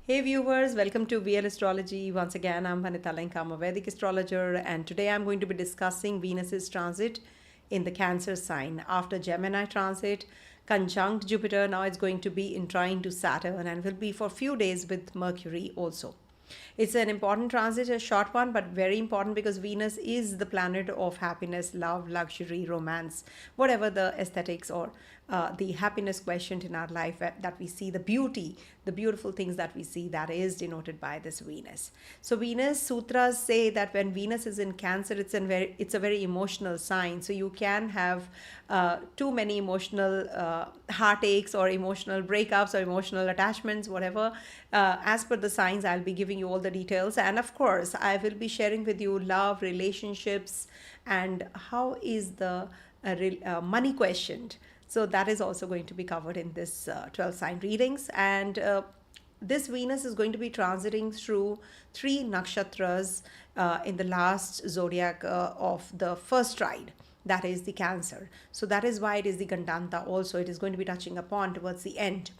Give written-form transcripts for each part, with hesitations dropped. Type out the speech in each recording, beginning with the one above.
Hey viewers, welcome to VL Astrology. Once again, I'm Natal, I'm a Vedic astrologer, and today I'm going to be discussing Venus's transit in the Cancer sign. After Gemini transit, conjunct Jupiter, now it's going to be in trine to Saturn and will be for a few days with Mercury also. It's an important transit, a short one, but very important because Venus is the planet of happiness, love, luxury, romance, whatever the aesthetics or the happiness questioned in our life that we see, the beauty, the beautiful things that we see, that is denoted by this Venus. So Venus sutras say that when Venus is in Cancer, it's a very emotional sign. So you can have too many emotional heartaches or emotional breakups or emotional attachments, whatever. As per the signs, I'll be giving you all the details, and of course, I will be sharing with you love, relationships, and how is the money questioned. So that is also going to be covered in this 12 sign readings. And this Venus is going to be transiting through three nakshatras in the last zodiac of the first ride. That is the Cancer. So that is why it is the Gandantha also. It is going to be touching upon towards the end.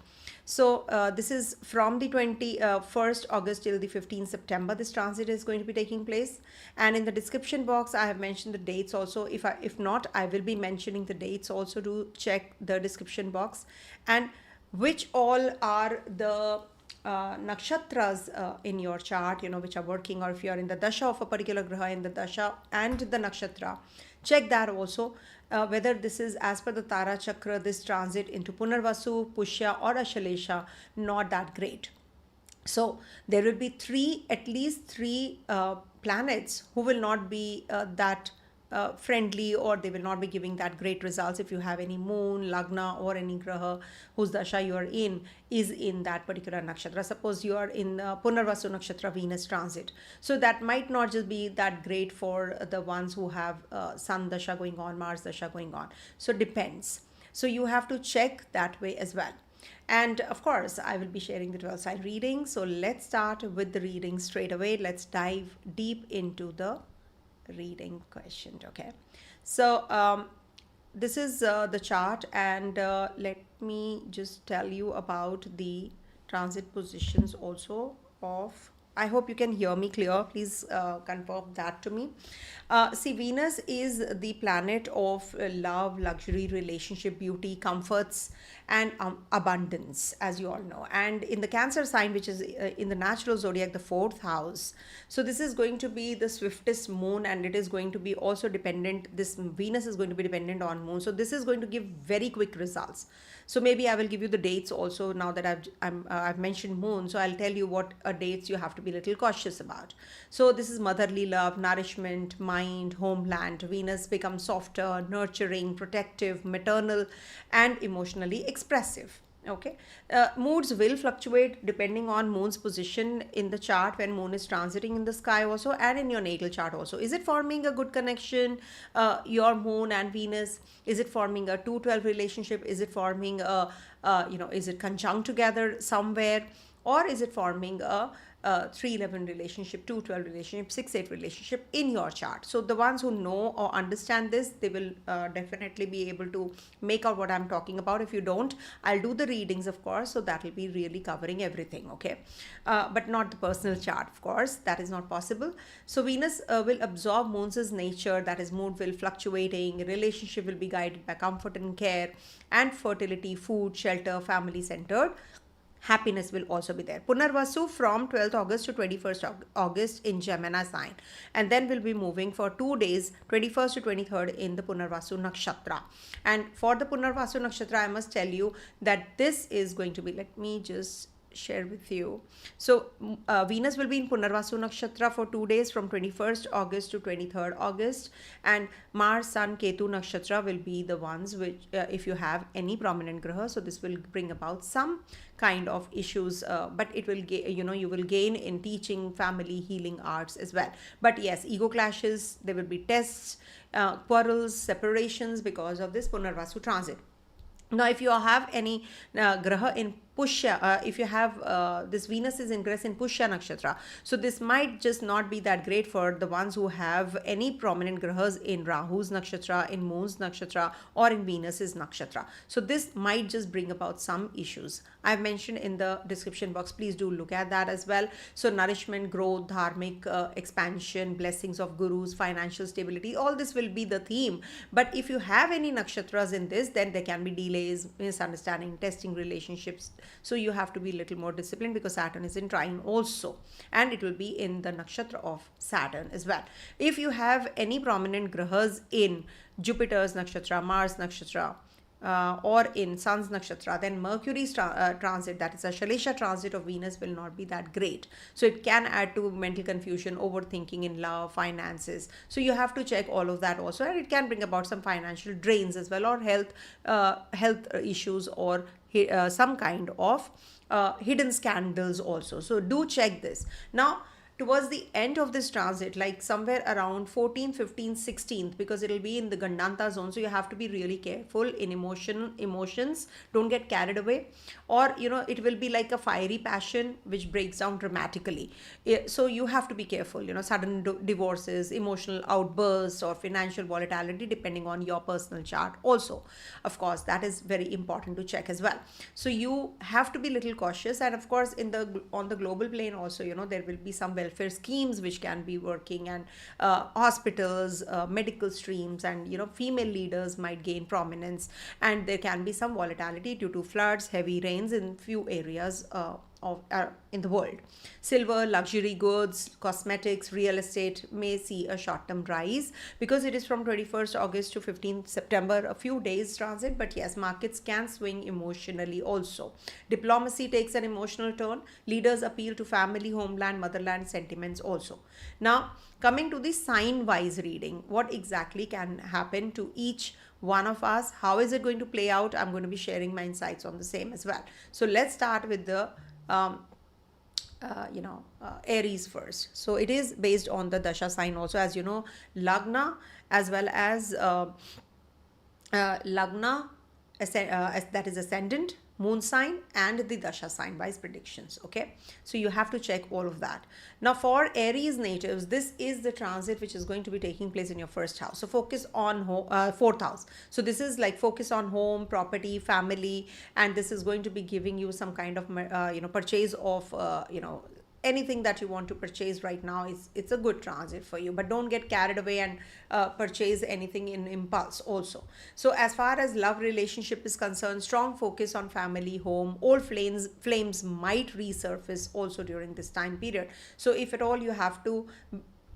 So this is from the 21st August till the 15th September. This transit is going to be taking place. And in the description box, I have mentioned the dates also. If not, I will be mentioning the dates also. To check the description box. And which all are the nakshatras in your chart, which are working, or if you are in the dasha of a particular graha in the dasha and the nakshatra, check that also. Whether this is as per the Tara Chakra, this transit into Punarvasu, Pushya or Ashlesha, not that great. So there will be at least three planets who will not be that friendly, or they will not be giving that great results. If you have any moon, lagna, or any graha whose dasha you are in is in that particular nakshatra. Suppose you are in Punarvasu nakshatra Venus transit, so that might not just be that great for the ones who have sun dasha going on, Mars dasha going on. So depends. So you have to check that way as well. And of course, I will be sharing the 12 sign reading. So let's start with the reading straight away. Let's dive deep into the reading questioned. Okay, so this is the chart, and let me just tell you about the transit positions also of. I hope you can hear me clear. Please confirm that to me. See, Venus is the planet of love, luxury, relationship, beauty, comforts, and abundance, as you all know. And in the Cancer sign, which is in the natural zodiac, the fourth house. So this is going to be the swiftest moon, and it is going to be also dependent. This Venus is going to be dependent on moon. So this is going to give very quick results. So maybe I will give you the dates also now that I've mentioned moon. So I'll tell you what dates you have to be a little cautious about. So this is motherly love, nourishment, mind, homeland. Venus becomes softer, nurturing, protective, maternal, and emotionally expressive. Okay, moods will fluctuate depending on moon's position in the chart when moon is transiting in the sky also, and in your natal chart also. Is it forming a good connection, your moon and Venus? Is it forming a 212 relationship? Is it forming a is it conjunct together somewhere, or is it forming a 311 relationship, 212 relationship, 6-8 relationship in your chart? So the ones who know or understand this, they will definitely be able to make out what I'm talking about. If you don't, I'll do the readings, of course, so that will be really covering everything. Okay, but not the personal chart, of course, that is not possible. So Venus will absorb moon's nature, that is, mood will fluctuating, relationship will be guided by comfort and care, and fertility, food, shelter, family centered. Happiness will also be there. Punarvasu from 12th August to 21st August in Janma sign, and then we'll be moving for 2 days, 21st to 23rd, in the Punarvasu Nakshatra. And for the Punarvasu Nakshatra, I must tell you that this is going to be, let me just share with you. So Venus will be in Punarvasu Nakshatra for 2 days from 21st August to 23rd August, and Mars, Sun, Ketu Nakshatra will be the ones which if you have any prominent graha, so this will bring about some kind of issues, but it will you will gain in teaching, family, healing, arts as well. But yes, ego clashes, there will be tests, quarrels, separations because of this Punarvasu transit. Now, if you have any graha in Pushya, if you have this Venus is ingress in Pushya Nakshatra. So this might just not be that great for the ones who have any prominent grahas in Rahu's Nakshatra, in Moon's Nakshatra, or in Venus's Nakshatra. So this might just bring about some issues. I've mentioned in the description box, please do look at that as well. So nourishment, growth, dharmic expansion, blessings of gurus, financial stability, all this will be the theme. But if you have any nakshatras in this, then there can be delays, misunderstanding, testing relationships. So you have to be a little more disciplined because Saturn is in trine also, and it will be in the nakshatra of Saturn as well. If you have any prominent grahas in Jupiter's nakshatra, Mars nakshatra, or in Sun's nakshatra, then Mercury's transit, that is a Ashlesha transit of Venus, will not be that great. So it can add to mental confusion, overthinking in love, finances. So you have to check all of that also, and it can bring about some financial drains as well, or health issues, or some kind of hidden scandals also. So do check this. Now, towards the end of this transit, like somewhere around 14th, 15th, 16th, because it'll be in the Gandantha zone, so you have to be really careful in emotions. Don't get carried away, or it will be like a fiery passion which breaks down dramatically. So you have to be careful. Sudden divorces, emotional outbursts, or financial volatility, depending on your personal chart. Also, of course, that is very important to check as well. So you have to be a little cautious, and of course, on the global plane also, there will be some welfare schemes which can be working, and hospitals, medical streams, and female leaders might gain prominence, and there can be some volatility due to floods, heavy rains in few areas in the world. Silver, luxury goods, cosmetics, real estate may see a short-term rise because it is from 21st August to 15th September, a few days transit. But yes, markets can swing emotionally also. Diplomacy takes an emotional turn. Leaders appeal to family, homeland, motherland sentiments also. Now, coming to the sign-wise reading, what exactly can happen to each one of us? How is it going to play out? I'm going to be sharing my insights on the same as well. So let's start with the Aries first. So it is based on the dasha sign also, as you know, Lagna, as well as Lagna, that is ascendant, moon sign, and the dasha sign wise predictions. Okay, so you have to check all of that. Now for Aries natives, this is the transit which is going to be taking place in your first house. So focus on fourth house. So this is like focus on home, property, family, and this is going to be giving you some kind of purchase of anything that you want to purchase right now. It's a good transit for you, but don't get carried away and purchase anything in impulse also. So as far as love relationship is concerned, strong focus on family, home. Old flames might resurface also during this time period. So if at all, you have to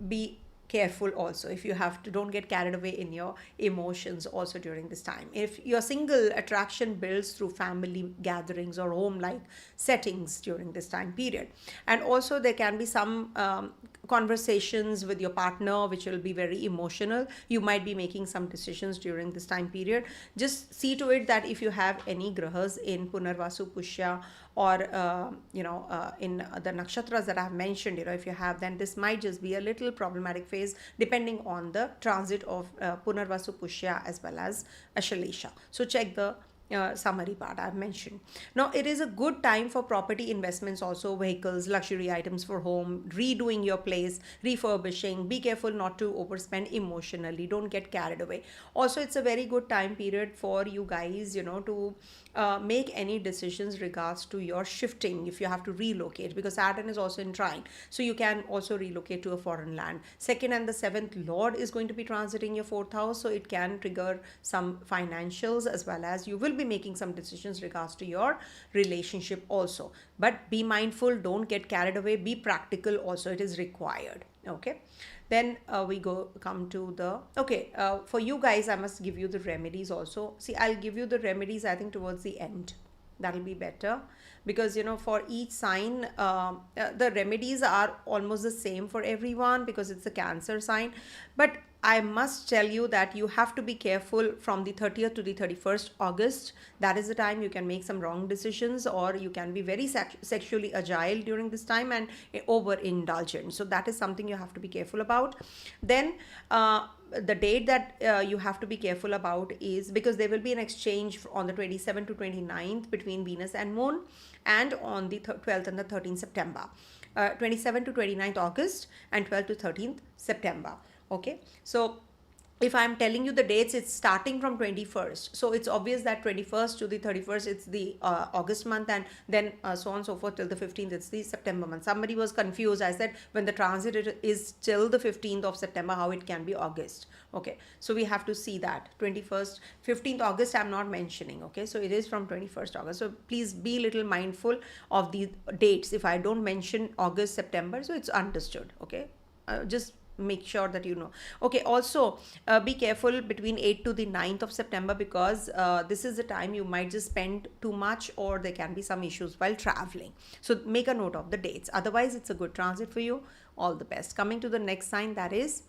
be careful also. If you have to, don't get carried away in your emotions also during this time. If you're single, attraction builds through family gatherings or home like settings during this time period. And also there can be some conversations with your partner which will be very emotional. You might be making some decisions during this time period. Just see to it that if you have any grahas in Punarvasu, Pushya, or in the nakshatras that I have mentioned, if you have, then this might just be a little problematic phase depending on the transit of Punarvasu, Pushya, as well as Ashlesha. So check the summary part I've mentioned. Now it is a good time for property investments also, vehicles, luxury items for home, redoing your place, refurbishing. Be careful not to overspend emotionally. Don't get carried away. Also, it's a very good time period for you guys, to make any decisions regards to your shifting if you have to relocate, because Saturn is also in trine. So you can also relocate to a foreign land. Second and the seventh lord is going to be transiting your fourth house, so it can trigger some financials, as well as you will be making some decisions regards to your relationship also. But be mindful, don't get carried away, be practical also, it is required. Okay, then we come to the for you guys, I must give you the remedies also. See, I'll give you the remedies I think towards the end. That'll be better, because for each sign the remedies are almost the same for everyone, because it's a Cancer sign. But I must tell you that you have to be careful from the 30th to the 31st August. That is the time you can make some wrong decisions, or you can be very sexually agile during this time and overindulgent. So that is something you have to be careful about. Then the date that you have to be careful about is because there will be an exchange on the 27th to 29th between Venus and Moon, and on the 12th and the 13th September. 27th to 29th August and 12th to 13th September. Okay, so if I'm telling you the dates, it's starting from 21st. So it's obvious that 21st to the 31st, it's the August month, and then so on and so forth till the 15th, it's the September month. Somebody was confused. I said when the transit is till the 15th of September, how it can be August. Okay, so we have to see that 21st, 15th August, I'm not mentioning. Okay, so it is from 21st August. So please be a little mindful of the dates. If I don't mention August, September, so it's understood. Okay, just make sure that you know. Okay, also be careful between 8th to the 9th of September, because this is the time you might just spend too much, or there can be some issues while traveling. So make a note of the dates. Otherwise, it's a good transit for you. All the best. Coming to the next sign, that is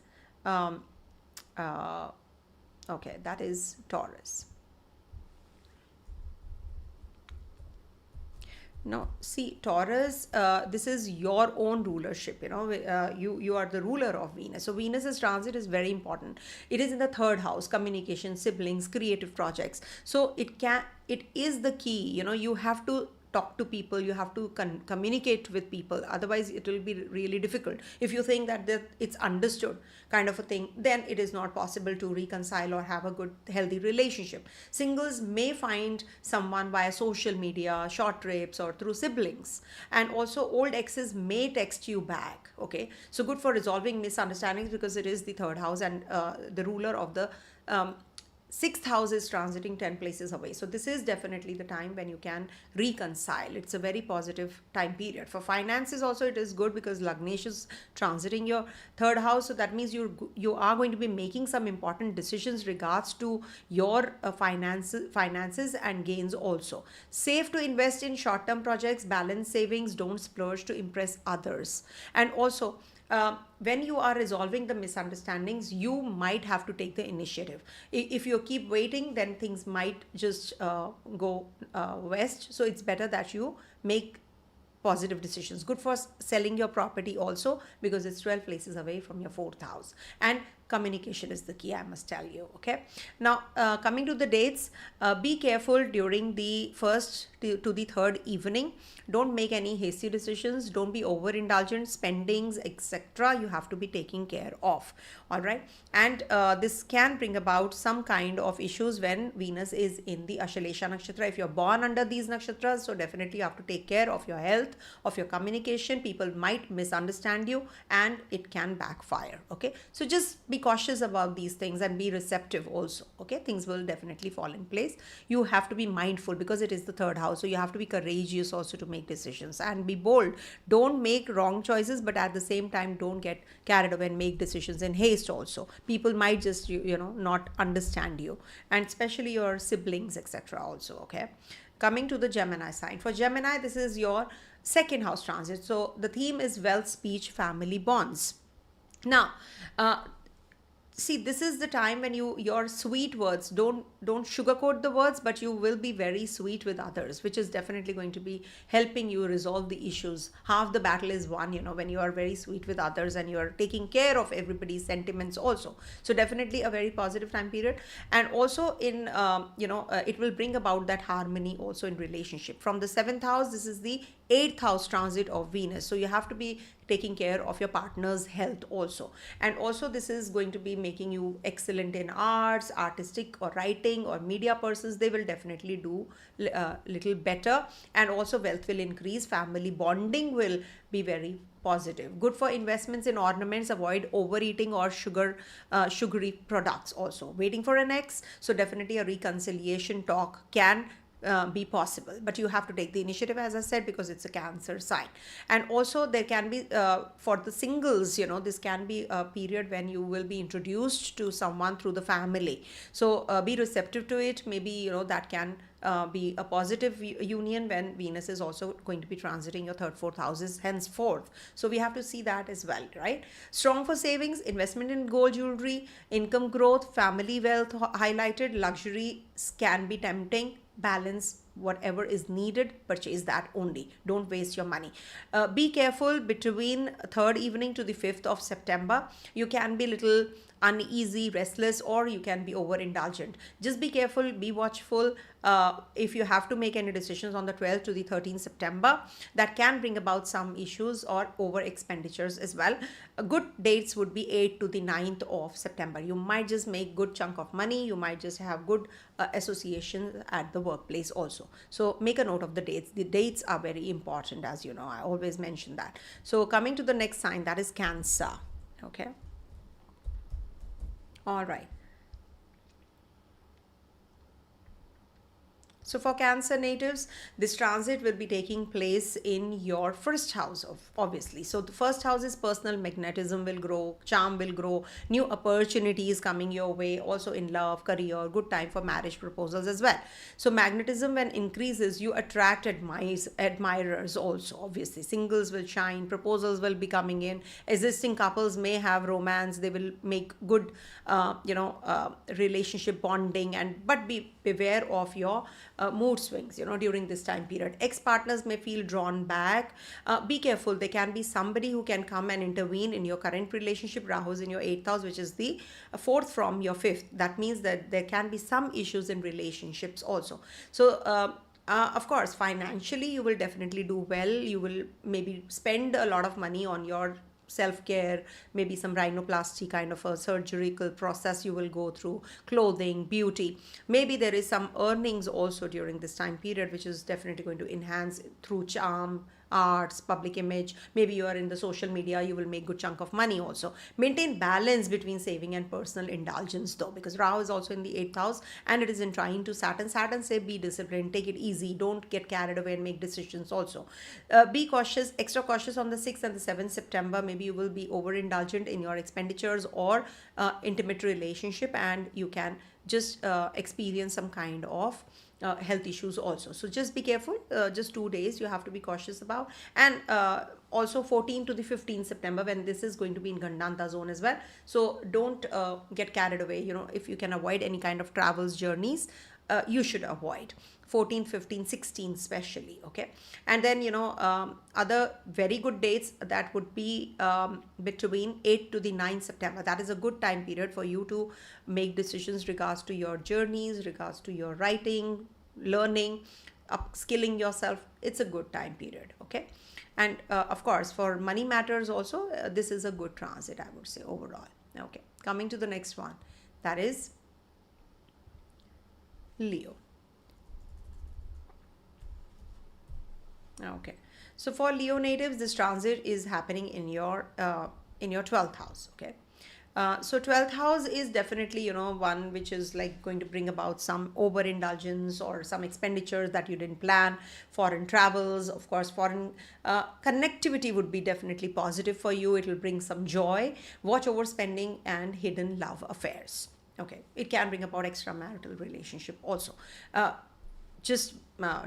okay, that is Taurus. No, see, Taurus, this is your own rulership. You are the ruler of Venus. So Venus's transit is very important. It is in the third house, communication, siblings, creative projects. So it is the key. You have to talk to people, you have to communicate with people. Otherwise, it will be really difficult. If you think that it's understood kind of a thing, then it is not possible to reconcile or have a good, healthy relationship. Singles may find someone via social media, short trips, or through siblings. And also, old exes may text you back. Okay, so good for resolving misunderstandings, because it is the third house, and the ruler of the sixth house is transiting 10 places away. So this is definitely the time when you can reconcile. It's a very positive time period. For finances also, it is good because Lagnesh is transiting your third house. So that means you are going to be making some important decisions regards to your finances and gains also. Safe to invest in short-term projects, balance savings, don't splurge to impress others. And also, when you are resolving the misunderstandings, you might have to take the initiative. If you keep waiting, then things might just go west. So it's better that you make positive decisions. Good for selling your property also, because it's 12 places away from your fourth house. And communication is the key, I must tell you. Okay, now coming to the dates, be careful during the first to the third evening. Don't make any hasty decisions. Don't be overindulgent. Spendings, etc., you have to be taking care of. All right, and this can bring about some kind of issues when Venus is in the Ashlesha nakshatra. If you're born under these nakshatras, so definitely you have to take care of your health, of your communication. People might misunderstand you, and it can backfire. Okay, so just be cautious about these things and be receptive also. Okay, things will definitely fall in place. You have to be mindful because it is the third house, so you have to be courageous also to make decisions and be bold. Don't make wrong choices, but at the same time, don't get carried away and make decisions in haste also. People might just not understand you, and especially your siblings, etc. also. Okay, coming to the Gemini sign. For Gemini, this is your second house transit. So the theme is wealth, speech, family bonds. Now, see, this is the time when your sweet words, don't sugarcoat the words, but you will be very sweet with others, which is definitely going to be helping you resolve the issues. Half the battle is won, when you are very sweet with others and you are taking care of everybody's sentiments also. So definitely a very positive time period. And also in it will bring about that harmony also in relationship. From the seventh house, this is the eighth house transit of Venus, so you have to be taking care of your partner's health also. And also, this is going to be making you excellent in arts, artistic or writing or media persons. They will definitely do little better. And also, wealth will increase. Family bonding will be very positive. Good for investments in ornaments. Avoid overeating or sugary products also. Waiting for an ex, so definitely a reconciliation talk can be possible, but you have to take the initiative, as I said, because it's a Cancer sign. And also there can be for the singles, this can be a period when you will be introduced to someone through the family. So be receptive to it. Maybe that can be a positive union when Venus is also going to be transiting your third, fourth houses henceforth. So we have to see that as well, right? Strong for savings, investment in gold jewelry, income growth, family wealth highlighted, luxury can be tempting. Balance whatever is needed, purchase that only. Don't waste your money. Be careful between 3rd evening to the 5th of September. You can be little uneasy, restless, or you can be overindulgent. Just be careful, be watchful. If you have to make any decisions on the 12th to the 13th September, that can bring about some issues or over expenditures as well. Good dates would be 8th to the 9th of September. You might just make good chunk of money. You might just have good associations at the workplace also. So make a note of the dates. The dates are very important, as you know. I always mention that. So coming to the next sign, that is Cancer. Okay. All right. So for Cancer natives, this transit will be taking place in your first house, obviously. So the first house is personal magnetism will grow, charm will grow, new opportunities coming your way, also in love, career, good time for marriage proposals as well. So magnetism, when increases, you attract admirers also, obviously. Singles will shine, proposals will be coming in, existing couples may have romance, they will make good, relationship bonding, but beware of your mood swings during this time period. Ex-partners may feel drawn back. Be careful, there can be somebody who can come and intervene in your current relationship. Rahu is in your 8th house, which is the 4th from your 5th. That means that there can be some issues in relationships also. So of course, financially you will definitely do well. You will maybe spend a lot of money on your self-care, maybe some rhinoplasty kind of a surgical process you will go through, clothing, beauty. Maybe there is some earnings also during this time period, which is definitely going to enhance through charm, arts, public image. Maybe you are in the social media, you will make good chunk of money also. Maintain balance between saving and personal indulgence though, because Rahu is also in the 8th house and it is in trine to Saturn. Saturn say be disciplined, take it easy, don't get carried away and make decisions also. Be cautious, extra cautious on the 6th and the 7th September. Maybe you will be overindulgent in your expenditures or intimate relationship, and you can just experience some kind of health issues also. So just be careful. Just 2 days you have to be cautious about. And also 14 to the 15th September, when this is going to be in Gandantha zone as well. So don't get carried away. If you can avoid any kind of travels, journeys, you should avoid 14th, 15th, 16th especially. Okay. And then other very good dates, that would be between 8th to the 9th September. That is a good time period for you to make decisions regards to your journeys, regards to your writing, learning, upskilling yourself. It's a good time period. Okay. And of course for money matters also, this is a good transit, I would say, overall. Okay. Coming to the next one, that is Leo. Okay, so for Leo natives, this transit is happening in your 12th house. Okay, so 12th house is definitely one which is like going to bring about some overindulgence or some expenditures that you didn't plan. Foreign travels, of course, foreign connectivity would be definitely positive for you. It will bring some joy. Watch over spending and hidden love affairs. Okay, it can bring about extramarital relationship also. Just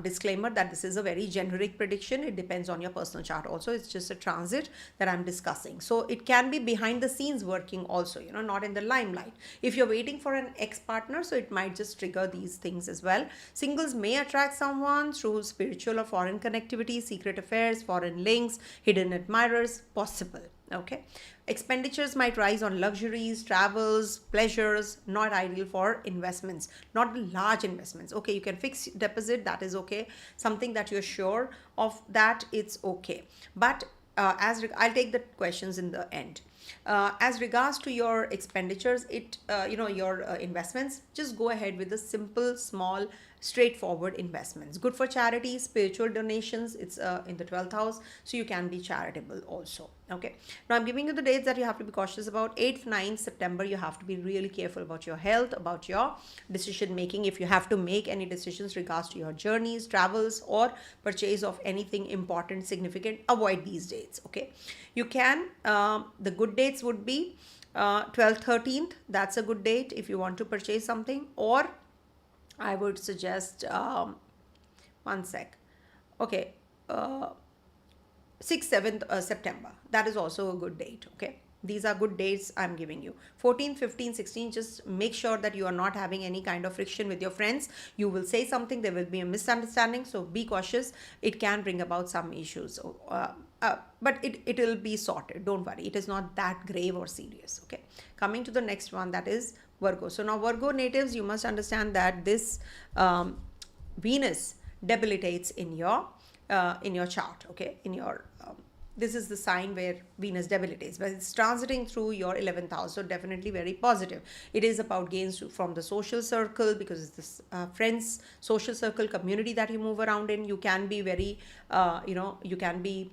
disclaimer that this is a very generic prediction. It depends on your personal chart also. It's just a transit that I'm discussing. So it can be behind the scenes working also, not in the limelight. If you're waiting for an ex-partner, so it might just trigger these things as well. Singles may attract someone through spiritual or foreign connectivity, secret affairs, foreign links, hidden admirers, possible. Okay. Expenditures might rise on luxuries, travels, pleasures, not ideal for investments, not large investments. Okay, you can fix deposit, that is okay. Something that you're sure of, that it's okay. But I'll take the questions in the end. As regards to your expenditures, your investments, just go ahead with the simple, small straightforward investments. Good for charity, spiritual donations. It's in the 12th house, so you can be charitable also. Okay, now I'm giving you the dates that you have to be cautious about. 8th, 9th September, you have to be really careful about your health, about your decision making. If you have to make any decisions regards to your journeys, travels, or purchase of anything important, significant, avoid these dates. Okay, you can, the good dates would be 12th, 13th. That's a good date if you want to purchase something. Or I would suggest, one sec. Okay, 6th, 7th September. That is also a good date. Okay, these are good dates I'm giving you. 14, 15, 16, just make sure that you are not having any kind of friction with your friends. You will say something, there will be a misunderstanding, so be cautious. It can bring about some issues, but it will be sorted. Don't worry, it is not that grave or serious. Okay, coming to the next one, that is Virgo. So now Virgo natives, you must understand that this Venus debilitates in your chart. Okay, in your this is the sign where Venus debilitates, but it's transiting through your 11th house, so definitely very positive. It is about gains from the social circle, because it's this friends, social circle, community that you move around in. You can be very you can be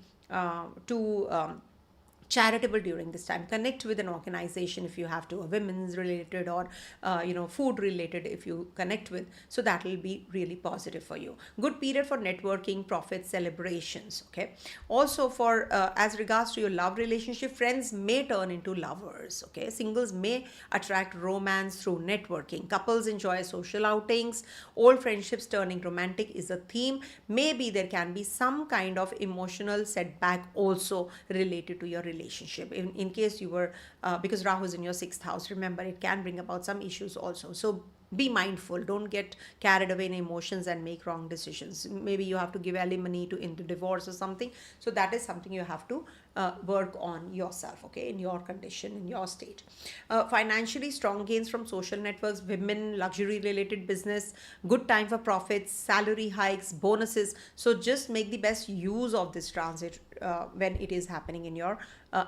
too charitable during this time. Connect with an organization if you have to, a women's related or food related if you connect with, so that will be really positive for you. Good period for networking, profits, celebrations. Okay, also for as regards to your love relationship, friends may turn into lovers. Okay, singles may attract romance through networking. Couples enjoy social outings. Old friendships turning romantic is a theme. Maybe there can be some kind of emotional setback also related to your relationship, in case you were because Rahu is in your 6th house. Remember, it can bring about some issues also, so be mindful. Don't get carried away in emotions and make wrong decisions. Maybe you have to give alimony into divorce or something, so that is something you have to work on yourself. Okay, in your condition, in your state. Financially, strong gains from social networks, women, luxury related business. Good time for profits, salary hikes, bonuses. So just make the best use of this transit when it is happening in your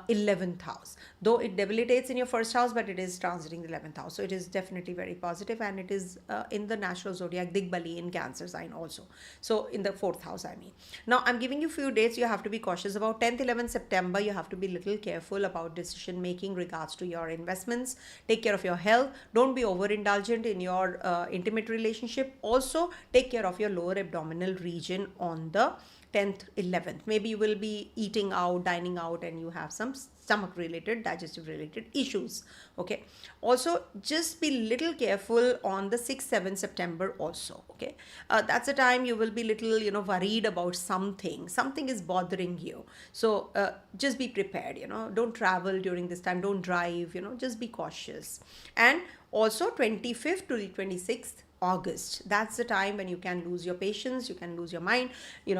11th house. Though it debilitates in your 1st house, but it is transiting the 11th house, so it is definitely very positive, and it is in the natural zodiac Digbali in Cancer sign also, so in the 4th house, I mean. Now I'm giving you few dates you have to be cautious about. 10th, 11th September, you have to be little careful about decision making regards to your investments. Take care of your health. Don't be overindulgent in your intimate relationship. Also take care of your lower abdominal region on the 10th, 11th. Maybe you will be eating out, dining out, and you have some stomach related, digestive related issues. Okay, also just be little careful on the 6th, 7th September also. Okay, that's the time you will be little worried about something is bothering you, so just be prepared. Don't travel during this time, don't drive, just be cautious. And also 25th to the 26th August, that's the time when you can lose your patience, you can lose your mind, you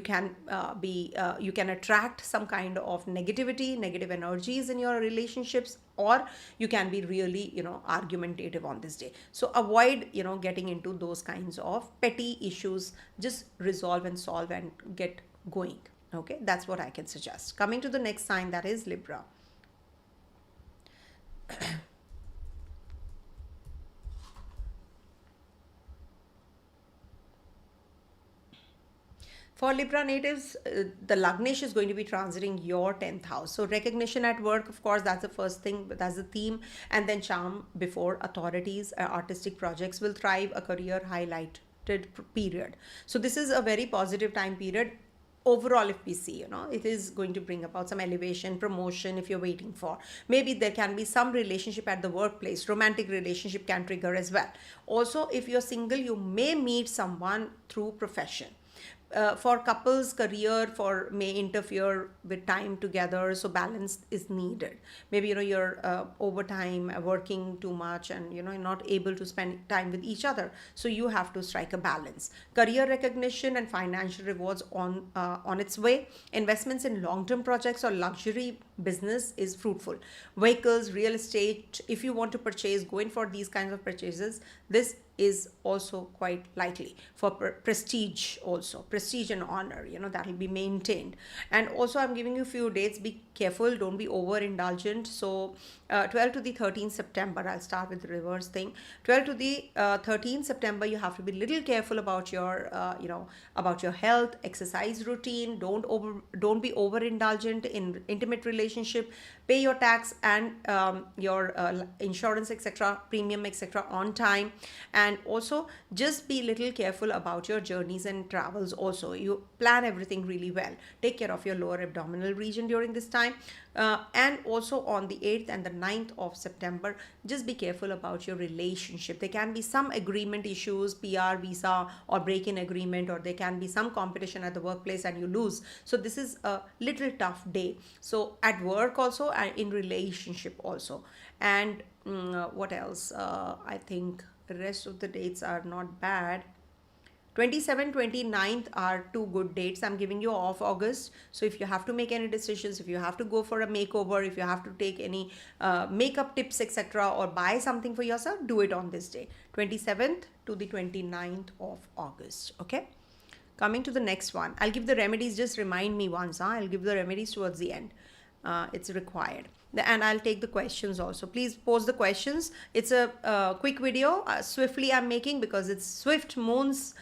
can you can attract some kind of negative energies in your relationships, or you can be really argumentative on this day. So avoid getting into those kinds of petty issues. Just resolve and solve and get going. Okay, that's what I can suggest. Coming to the next sign, that is Libra. For Libra natives, the Lagnesh is going to be transiting your 10th house. So recognition at work, of course, that's the first thing, but that's the theme. And then charm before authorities, artistic projects will thrive, a career highlighted period. So this is a very positive time period. Overall, if we see, it is going to bring about some elevation, promotion if you're waiting for. Maybe there can be some relationship at the workplace. Romantic relationship can trigger as well. Also, if you're single, you may meet someone through profession. For couples, career may interfere with time together, so balance is needed. Maybe you're overtime, working too much, and you're not able to spend time with each other, so you have to strike a balance. Career recognition and financial rewards on its way. Investments in long-term projects or luxury business is fruitful. Vehicles, real estate, if you want to purchase, go in for these kinds of purchases. This is also quite likely. For prestige also, prestige and honor, that will be maintained. And also I'm giving you a few dates. Be careful, don't be overindulgent. So 12 to the 13th September, I'll start with the reverse thing. 12 to the 13th September, you have to be little careful about your about your health, exercise routine. Don't be overindulgent in intimate relationship. Pay your tax and your insurance, etc., premium, etc., on time. And also just be little careful about your journeys and travels. Also, you plan everything really well. Take care of your lower abdominal region during this time. And also on the 8th and the 9th of September, just be careful about your relationship. There can be some agreement issues, PR, visa, or break-in agreement, or there can be some competition at the workplace and you lose. So this is a little tough day. So at work also, and in relationship also. And what else? I think the rest of the dates are not bad. 27, 29th are two good dates. I'm giving you off August. So if you have to make any decisions, if you have to go for a makeover, if you have to take any makeup tips, etc., or buy something for yourself, do it on this day, 27th to the 29th of August. Okay. Coming to the next one, I'll give the remedies. Just remind me once. I'll give the remedies towards the end. It's required. And I'll take the questions also. Please post the questions. It's a quick video. Swiftly I'm making because it's swift moon's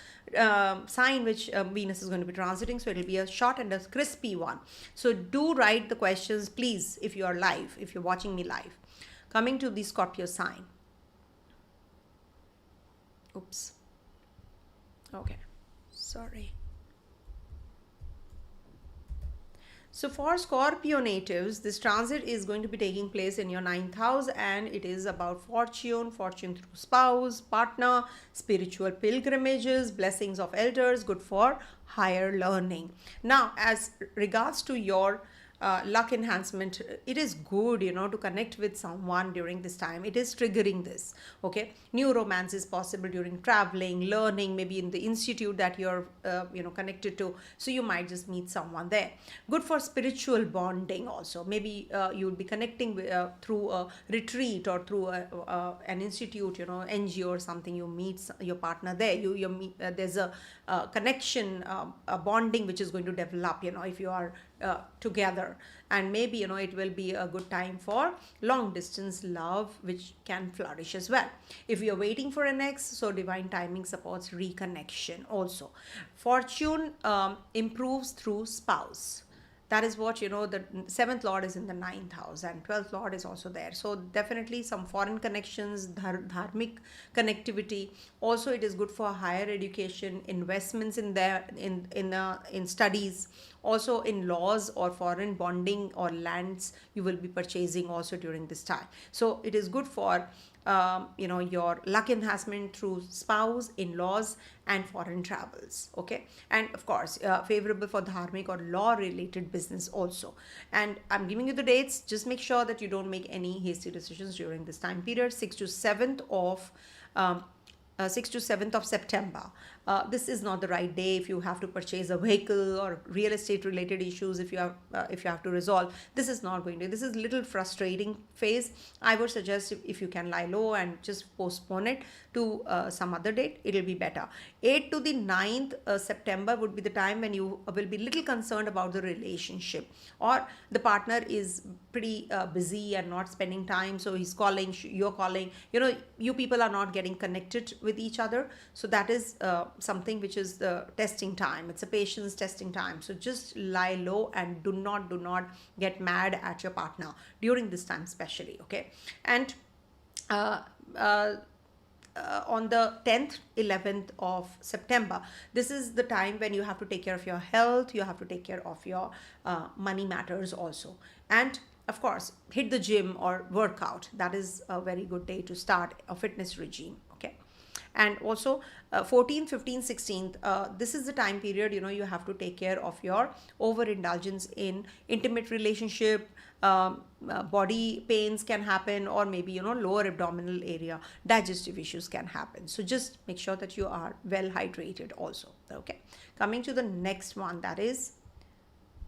sign which Venus is going to be transiting. So it'll be a short and a crispy one. So do write the questions, please, if you are live, if you're watching me live. Coming to the Scorpio sign. Oops. Okay. Sorry. So for Scorpio natives, this transit is going to be taking place in your 9th house, and it is about fortune through spouse, partner, spiritual pilgrimages, blessings of elders, good for higher learning. Now, as regards to your luck enhancement, it is good, to connect with someone during this time. It is triggering this. Okay, new romance is possible during traveling, learning, maybe in the institute that you're connected to, so you might just meet someone there. Good for spiritual bonding also. Maybe you'll be connecting with, through a retreat or through an institute, NGO or something. You meet your partner there. You meet, there's a connection, a bonding which is going to develop, if you are together. And maybe it will be a good time for long distance love, which can flourish as well. If you're waiting for an ex, so divine timing supports reconnection also. Fortune improves through spouse. That is what, the 7th Lord is in the 9th house and 12th Lord is also there. So definitely some foreign connections, dharmic connectivity. Also, it is good for higher education, investments in there, in studies. Also in laws or foreign bonding or lands you will be purchasing also during this time. So it is good for your luck enhancement through spouse, in-laws, and foreign travels. Okay, and of course favorable for dharmic or law related business also. And I'm giving you the dates. Just make sure that you don't make any hasty decisions during this time period. 6th to 7th of September. This is not the right day if you have to purchase a vehicle or real estate related issues. If you have to resolve, this is not going to. This is little frustrating phase. I would suggest if you can lie low and just postpone it to some other date, it will be better. 8th to the 9th September would be the time when you will be little concerned about the relationship, or the partner is pretty busy and not spending time. So he's calling, you're calling. You people are not getting connected with each other. So that is something which is the testing time. It's a patience testing time. So just lie low and do not get mad at your partner during this time especially. Okay, and on the 10th, 11th of September, this is the time when you have to take care of your health, you have to take care of your money matters also. And of course, hit the gym or workout. That is a very good day to start a fitness regime. Okay. And also 14th, 15th, 16th, this is the time period, you have to take care of your overindulgence in intimate relationship. Body pains can happen, or maybe, lower abdominal area, digestive issues can happen. So just make sure that you are well hydrated also. Okay. Coming to the next one, that is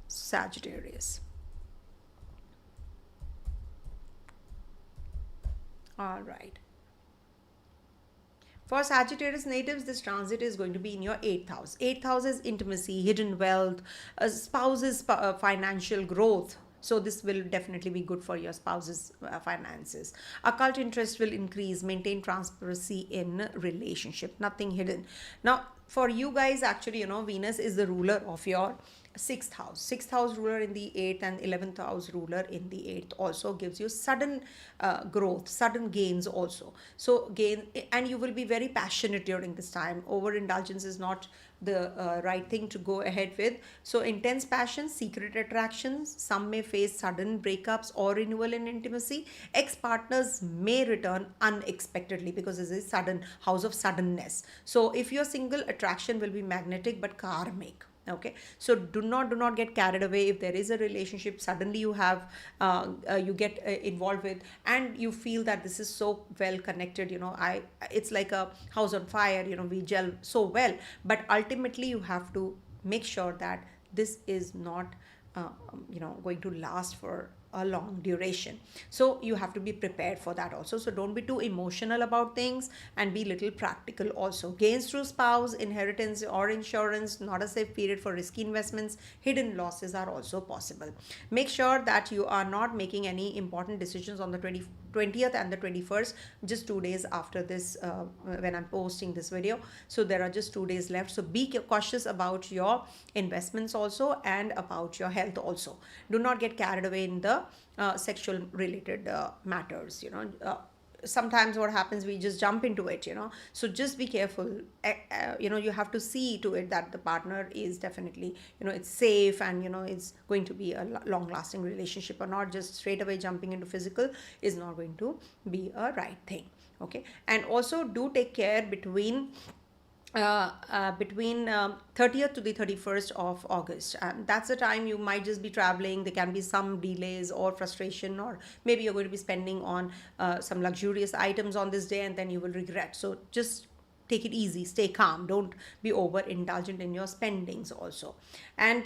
Sagittarius. All right. For Sagittarius natives, this transit is going to be in your 8th house. 8th house is intimacy, hidden wealth, spouse's financial growth, So this will definitely be good for your spouse's finances. Occult interest will increase. Maintain transparency in relationship, nothing hidden. Now for you guys, actually, Venus is the ruler of your sixth house ruler in the eighth, and 11th house ruler in the eighth also gives you sudden growth, sudden gains also. So gain, and you will be very passionate during this time. Overindulgence is not the right thing to go ahead with. So intense passion, secret attractions, some may face sudden breakups or renewal in intimacy. Ex-partners may return unexpectedly, because this is sudden house of suddenness. So if you're single, attraction will be magnetic but karmic. Okay, so do not get carried away. If there is a relationship suddenly you have you get involved with, and you feel that this is so well connected, it's like a house on fire, we gel so well, but ultimately you have to make sure that this is not going to last for a long duration. So you have to be prepared for that also. So don't be too emotional about things, and be little practical also. Gains through spouse, inheritance or insurance, not a safe period for risky investments. Hidden losses are also possible. Make sure that you are not making any important decisions on the 20th and the 21st, just 2 days after this, when I'm posting this video. So there are just 2 days left. So be cautious about your investments also, and about your health also. Do not get carried away in the sexual related matters. Sometimes what happens, we just jump into it. So just be careful. You have to see to it that the partner is definitely, it's safe, and it's going to be a long lasting relationship, or not. Just straight away jumping into physical is not going to be a right thing. Okay, and also do take care between 30th to the 31st of August, and that's the time you might just be traveling. There can be some delays or frustration, or maybe you're going to be spending on some luxurious items on this day, and then you will regret. So just take it easy, stay calm, don't be over indulgent in your spendings also. And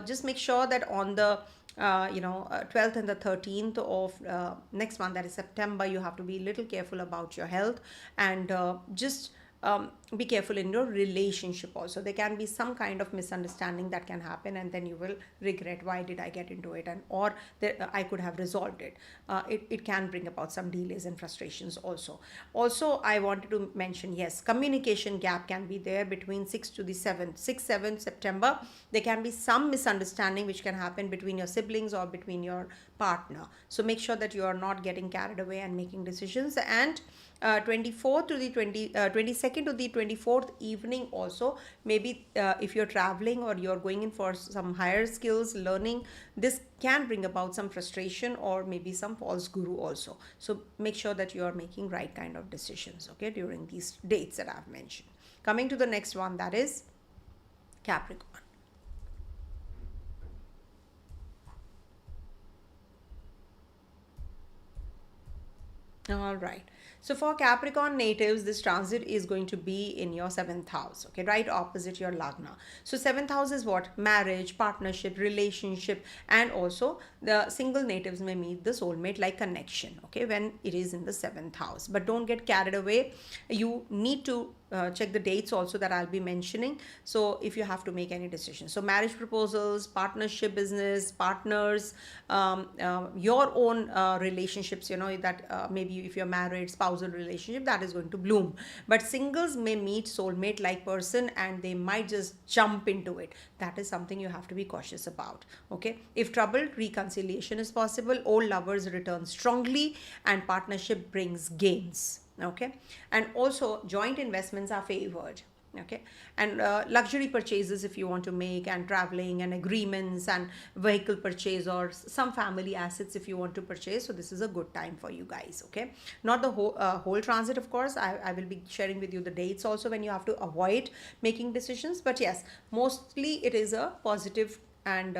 just make sure that on the 12th and the 13th of next month, that is September, you have to be a little careful about your health, and just be careful in your relationship also. There can be some kind of misunderstanding that can happen, and then you will regret, why did I get into it, and or I could have resolved it. It can bring about some delays and frustrations also. I wanted to mention, yes, communication gap can be there between 6th to the 7th. 7th September, there can be some misunderstanding which can happen between your siblings or between your partner. So make sure that you are not getting carried away and making decisions. And 24th to the 22nd to the 24th evening also, maybe if you're traveling or you're going in for some higher skills learning, this can bring about some frustration or maybe some false guru also. So make sure that you are making right kind of decisions, okay, during these dates that I've mentioned. Coming to the next one, that is Capricorn. All right. So for Capricorn natives, this transit is going to be in your 7th house, okay, right opposite your Lagna. So 7th house is what? Marriage, partnership, relationship, and also the single natives may meet the soulmate like connection, okay, when it is in the 7th house. But don't get carried away. You need to check the dates also that I'll be mentioning. So if you have to make any decisions, so marriage proposals, partnership, business, partners, your own relationships, that maybe if you're married, spousal relationship, that is going to bloom. But singles may meet soulmate like person, and they might just jump into it. That is something you have to be cautious about, okay. If troubled, reconciliation is possible. Old lovers return strongly, and partnership brings gains, okay. And also joint investments are favored, okay. And luxury purchases if you want to make, and traveling and agreements and vehicle purchase, or some family assets if you want to purchase. So this is a good time for you guys, okay. Not the whole transit, of course. I will be sharing with you the dates also when you have to avoid making decisions, but yes, mostly it is a positive and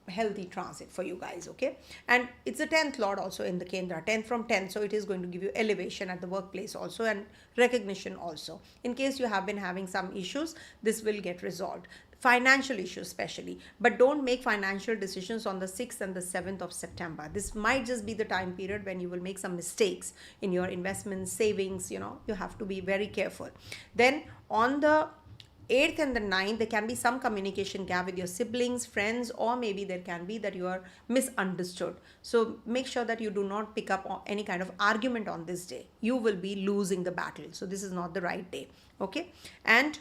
healthy transit for you guys, okay. And it's the 10th lord also in the Kendra, 10 from 10, so it is going to give you elevation at the workplace also, and recognition also. In case you have been having some issues, this will get resolved, financial issues especially. But don't make financial decisions on the 6th and the 7th of September. This might just be the time period when you will make some mistakes in your investments, savings, you have to be very careful. Then on the 8th and the 9th, there can be some communication gap with your siblings, friends, or maybe there can be that you are misunderstood. So make sure that you do not pick up on any kind of argument on this day. You will be losing the battle. So this is not the right day. Okay. And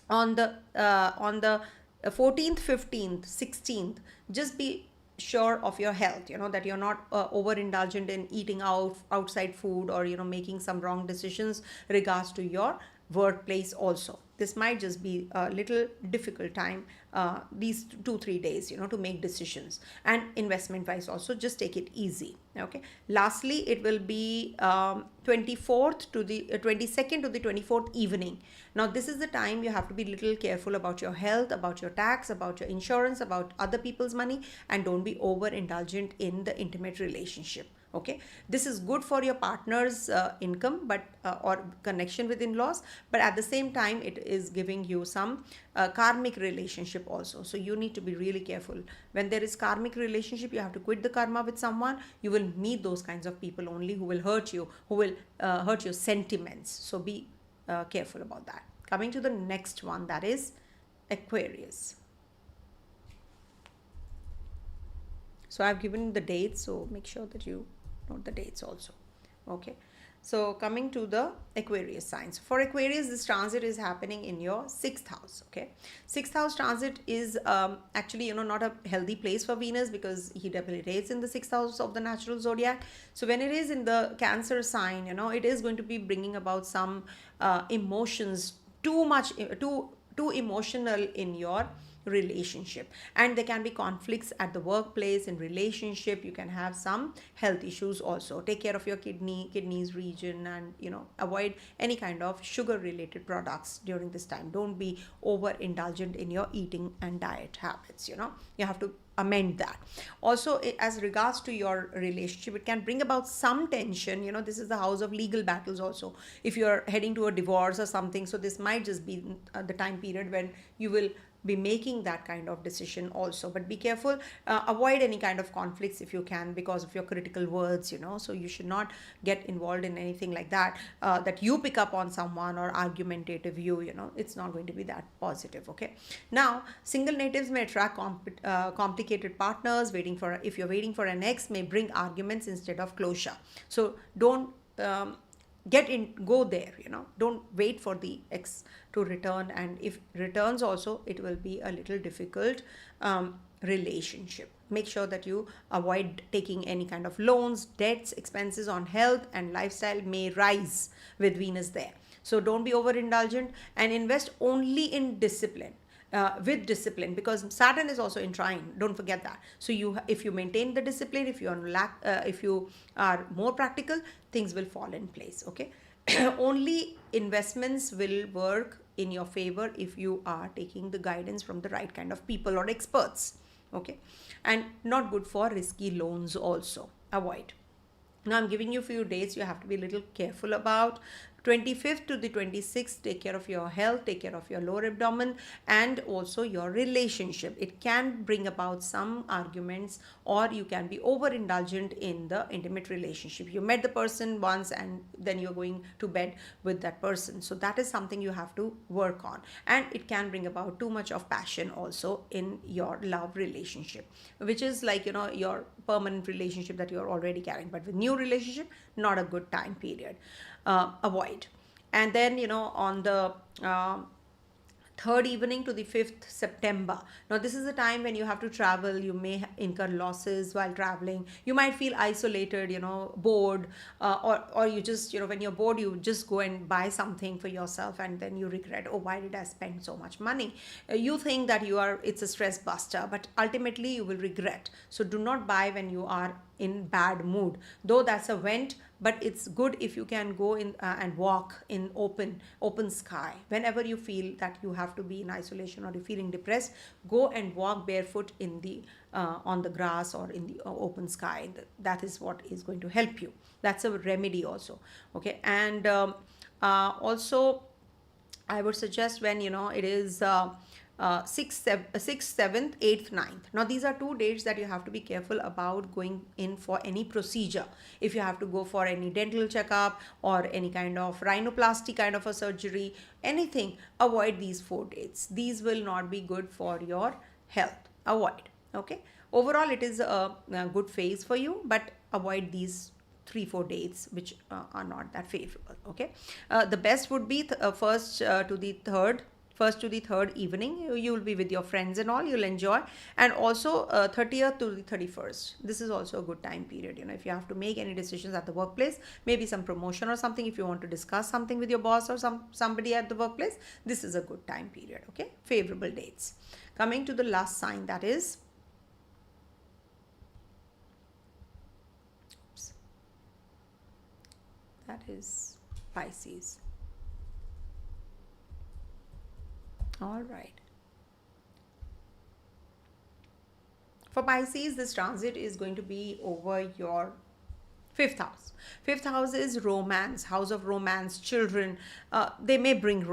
on the 14th, 15th, 16th, just be sure of your health, that you're not overindulgent in eating outside food, or making some wrong decisions regards to your workplace also. This might just be a little difficult time, these 2-3 days, to make decisions. And investment wise also, just take it easy. Okay. Lastly, it will be 24th to the 22nd to the 24th evening. Now this is the time you have to be little careful about your health, about your tax, about your insurance, about other people's money, and don't be overindulgent in the intimate relationship. Okay. This is good for your partner's income, but or connection with in-laws, but at the same time it is giving you some karmic relationship also. So you need to be really careful. When there is karmic relationship, you have to quit the karma with someone. You will meet those kinds of people only who will hurt you, who will hurt your sentiments. So be careful about that. Coming to the next one, that is Aquarius. So I've given the dates, so make sure that you note the dates also. Okay. So coming to the Aquarius signs. For Aquarius, this transit is happening in your 6th house. Okay. 6th house transit is actually, not a healthy place for Venus, because he debilitates in the 6th house of the natural zodiac. So when it is in the Cancer sign, it is going to be bringing about some emotions, too emotional in your relationship, and there can be conflicts at the workplace, in relationship. You can have some health issues also. Take care of your kidneys region, and avoid any kind of sugar related products during this time. Don't be overindulgent in your eating and diet habits. You have to amend that. Also, as regards to your relationship, it can bring about some tension. This is the house of legal battles also, if you're heading to a divorce or something. So this might just be the time period when you will be making that kind of decision also. But be careful, avoid any kind of conflicts if you can, because of your critical words. So you should not get involved in anything like that, that you pick up on someone, or argumentative view. It's not going to be that positive. Okay. Now, single natives may attract complicated partners. If you're waiting for an ex, may bring arguments instead of closure. So don't go there. Don't wait for the ex to return, and if returns also, it will be a little difficult relationship. Make sure that you avoid taking any kind of loans, debts. Expenses on health and lifestyle may rise with Venus there. So don't be overindulgent, and invest only in discipline. With discipline, because Saturn is also in trine. Don't forget that. So if you maintain the discipline, if you are more practical, things will fall in place. Okay. Only investments will work in your favor if you are taking the guidance from the right kind of people or experts. Okay. And not good for risky loans also. Avoid. Now I'm giving you a few dates you have to be a little careful about. 25th to the 26th, take care of your health, take care of your lower abdomen, and also your relationship. It can bring about some arguments, or you can be overindulgent in the intimate relationship. You met the person once and then you're going to bed with that person. So that is something you have to work on, and it can bring about too much of passion also in your love relationship, which is like, your permanent relationship that you're already carrying. But with new relationship, not a good time period. Avoid. And then, on the 3rd evening to the 5th September. Now this is the time when you have to travel. You may incur losses while traveling. You might feel isolated, bored, or you just, when you're bored, you just go and buy something for yourself, and then you regret, oh, why did I spend so much money? You think that it's a stress buster, but ultimately you will regret. So do not buy when you are in bad mood, though that's a vent. But it's good if you can go in and walk in open sky. Whenever you feel that you have to be in isolation, or you're feeling depressed, go and walk barefoot in the on the grass or in the open sky. That is what is going to help you. That's a remedy also. Okay. And also I would suggest, when it is 6th, 7th, 8th, 9th. Now, these are 2 dates that you have to be careful about going in for any procedure. If you have to go for any dental checkup or any kind of rhinoplasty kind of a surgery, anything, avoid these 4 dates. These will not be good for your health. Avoid. Okay. Overall, it is a good phase for you, but avoid these 3-4 dates which are not that favorable. Okay. The best would be first to the third evening. You will be with your friends and all, you'll enjoy. And also 30th to the 31st, this is also a good time period. If you have to make any decisions at the workplace, maybe some promotion or something, if you want to discuss something with your boss or somebody at the workplace, this is a good time period. Okay, favorable dates. Coming to the last sign, that is Pisces. All right. For Pisces, this transit is going to be over your 5th house. 5th house is romance, house of romance, children. They may bring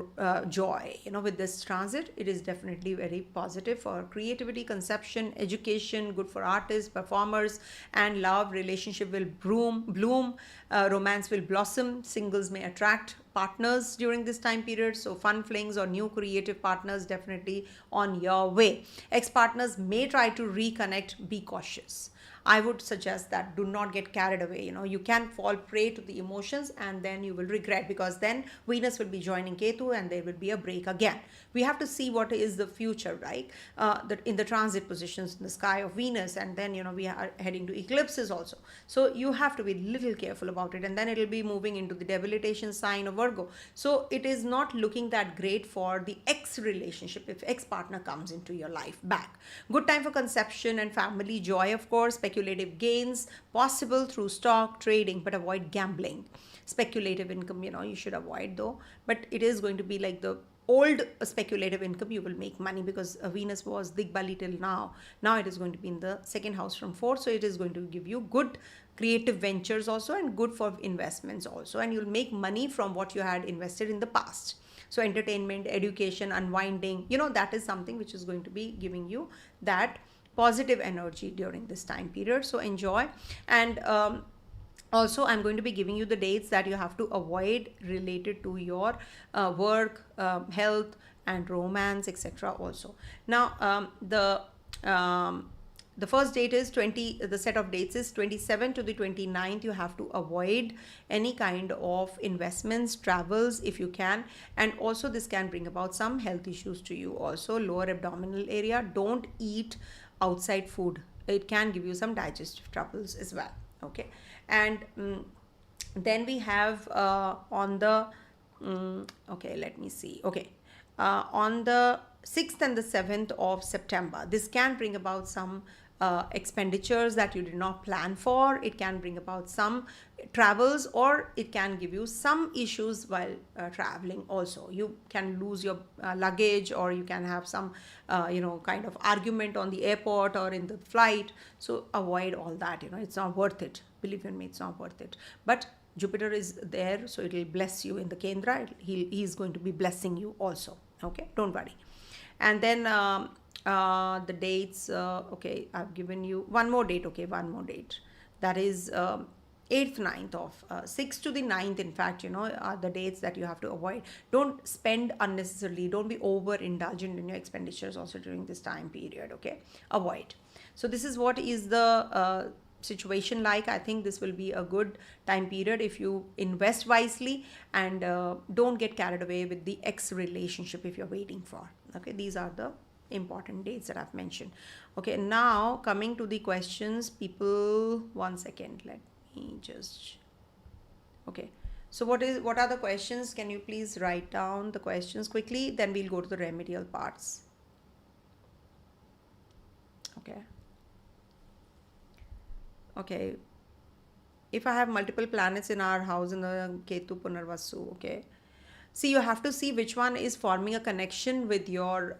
joy. With this transit, it is definitely very positive for creativity, conception, education, good for artists, performers, and love. Relationship will bloom. Romance will blossom. Singles may attract partners during this time period. So fun flings or new creative partners definitely on your way. Ex-partners may try to reconnect. Be cautious. I would suggest that do not get carried away. You can fall prey to the emotions and then you will regret, because then Venus will be joining Ketu and there will be a break again. We have to see what is the future, right? In the transit positions in the sky of Venus, and then we are heading to eclipses also. So you have to be little careful about it, and then it will be moving into the debilitation sign of Virgo. So it is not looking that great for the ex relationship if ex partner comes into your life back. Good time for conception and family joy, of course. Speculative gains possible through stock trading, but avoid gambling. Speculative income, you should avoid though, but it is going to be like the old speculative income. You will make money because Venus was Digbali till now. Now it is going to be in the 2nd house from 4th, so it is going to give you good creative ventures also and good for investments also, and you'll make money from what you had invested in the past. So entertainment, education, unwinding, that is something which is going to be giving you that positive energy during this time period. So enjoy. And also, I'm going to be giving you the dates that you have to avoid related to your work, health, and romance, etc. also. Now, the first date is the set of dates is 27th to the 29th. You have to avoid any kind of investments, travels if you can. And also this can bring about some health issues to you. Also, lower abdominal area. Don't eat outside food. It can give you some digestive troubles as well. Okay. And then we have on the okay, let me see. Okay, on the 6th and the 7th of September, this can bring about some expenditures that you did not plan for. It can bring about some travels, or it can give you some issues while traveling also. You can lose your luggage, or you can have some kind of argument on the airport or in the flight. So avoid all that. It's not worth it. Believe in me, it's not worth it. But Jupiter is there, so it will bless you in the Kendra. He's going to be blessing you also. Okay, don't worry. And then the dates, okay, I've given you one more date. Okay, one more date. That is 8th, 9th of 6th to the 9th, in fact, are the dates that you have to avoid. Don't spend unnecessarily. Don't be over indulgent in your expenditures also during this time period. Okay, avoid. So this is what is the situation like. I think this will be a good time period if you invest wisely, and don't get carried away with the ex relationship if you're waiting for. Okay, these are the important dates that I've mentioned. Okay, now coming to the questions, people, 1 second, let me just, okay, so what are the questions? Can you please write down the questions quickly, then we'll go to the remedial parts. Okay, if I have multiple planets in our house in the Ketu Punarvasu, okay, See, you have to see which one is forming a connection with your,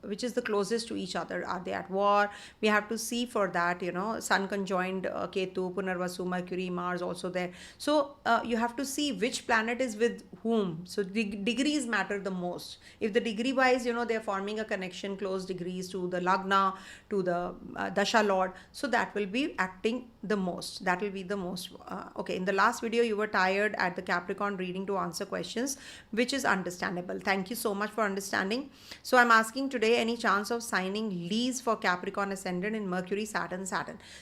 which is the closest to each other. Are they at war? We have to see for that, Sun conjoined Ketu, Punarvasu, Mercury, Mars also there. So you have to see which planet is with whom. So degrees matter the most. If the degree wise, they're forming a connection, close degrees to the Lagna, to the Dasha Lord. So that will be acting the most. That will be the most. Okay, in the last video, you were tired at the Capricorn reading to answer questions, which is understandable. Thank you so much for understanding. So I'm asking today, any chance of signing lease for Capricorn ascendant in Mercury, Saturn?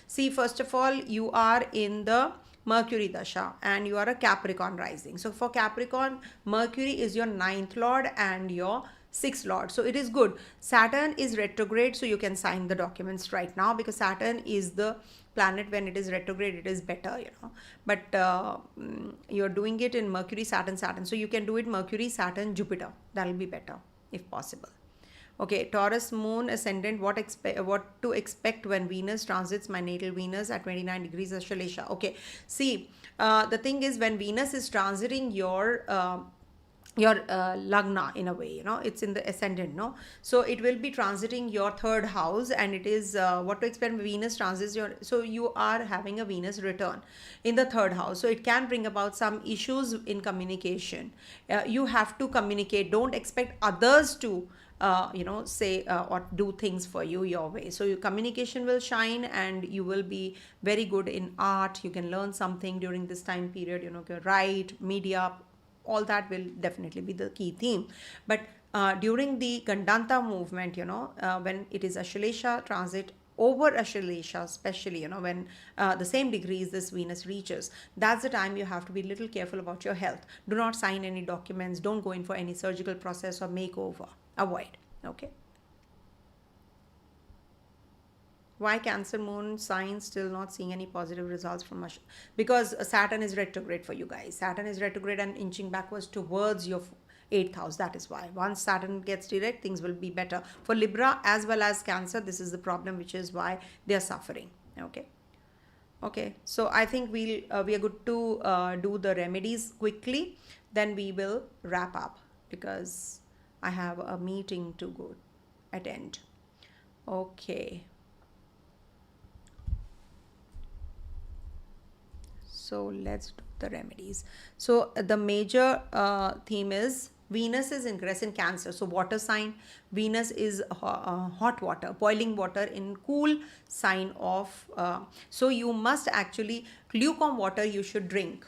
See, first of all, you are in the Mercury Dasha and you are a Capricorn rising. So for Capricorn, Mercury is your 9th lord and your 6th lord. So it is good. Saturn is retrograde, so you can sign the documents right now, because Saturn is the planet when it is retrograde, it is better, but you're doing it in Mercury, Saturn, so you can do it Mercury, Saturn, Jupiter. That will be better if possible. Okay, Taurus moon ascendant, what to expect when Venus transits my natal Venus at 29 degrees Ashlesha. Okay, see, the thing is, when Venus is transiting your lagna, in a way, it's in the ascendant, no, so it will be transiting your 3rd house, and it is what to expect when Venus transits your, so you are having a Venus return in the 3rd house, so it can bring about some issues in communication. You have to communicate. Don't expect others to say or do things for you your way. So your communication will shine, and you will be very good in art. You can learn something during this time period, write, media, all that will definitely be the key theme. But during the Gandantha movement, when it is Ashlesha transit over Ashlesha, especially, when the same degrees this Venus reaches, that's the time you have to be a little careful about your health. Do not sign any documents. Don't go in for any surgical process or makeover. Avoid. Okay. Why Cancer moon sign still not seeing any positive results from us? Because Saturn is retrograde for you guys. Saturn is retrograde and inching backwards towards your 8th house. That is why. Once Saturn gets direct, things will be better. For Libra as well as Cancer, this is the problem, which is why they are suffering. Okay. Okay. So I think we are good to do the remedies quickly. Then we will wrap up, because I have a meeting to go attend. Okay. So let's do the remedies. So the major theme is Venus is ingress in Cancer. So water sign. Venus is hot water, boiling water in cool sign of. So you must actually, lukewarm water you should drink.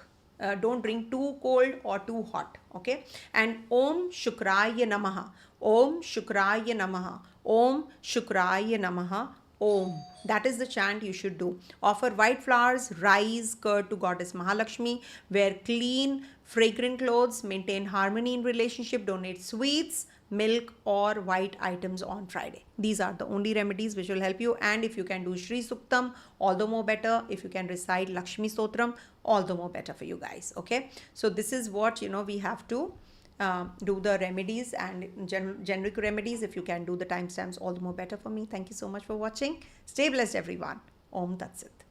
Don't drink too cold or too hot. Okay. And Om Shukraya Namaha. Om Shukraya Namaha. Om Shukraya Namaha. Om. That is the chant you should do. Offer white flowers, rice, curd to Goddess Mahalakshmi. Wear clean, fragrant clothes. Maintain harmony in relationship. Donate sweets, milk or white items on Friday. These are the only remedies which will help you. And if you can do Shri Suktam, all the more better. If you can recite Lakshmi Stotram, all the more better for you guys. Okay. So this is what, we have to do the remedies and generic remedies. If you can do the timestamps, all the more better for me. Thank you so much for watching. Stay blessed, everyone. Om Tat Sit.